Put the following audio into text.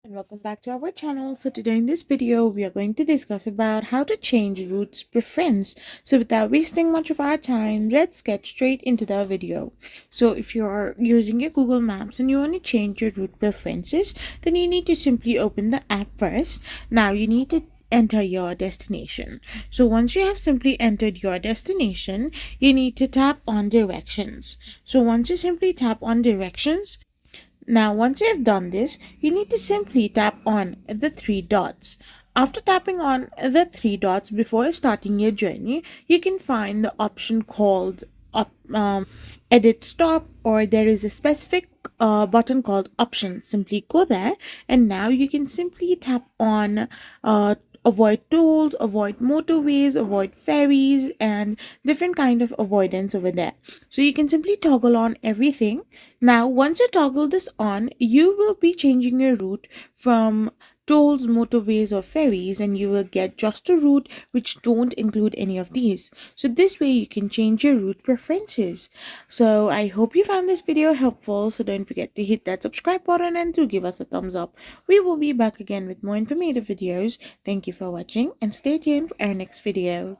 And welcome back to our channel. So today in this video we are going to discuss about how to change routes preference. So without wasting much of our time, let's get straight into the video. So if you are using your Google Maps and you want to change your route preferences, then you need to simply open the app first. Now you need to enter your destination. So once you have simply entered your destination, you need to tap on directions. So once you simply tap on directions, now, once you have done this, you need to simply tap on the three dots. After tapping on the three dots before starting your journey, you can find the option called edit stop, or there is a specific button called option. Simply go there, and now you can simply tap on avoid tolls, avoid motorways, avoid ferries, and different kind of avoidance over there. So you can simply toggle on everything. Now once you toggle this on, you will be changing your route from tolls, motorways, or ferries, and you will get just a route which don't include any of these. So this way you can change your route preferences. So I hope you found this video helpful. So don't forget to hit that subscribe button and to give us a thumbs up. We will be back again with more informative videos. Thank you for watching and stay tuned for our next video.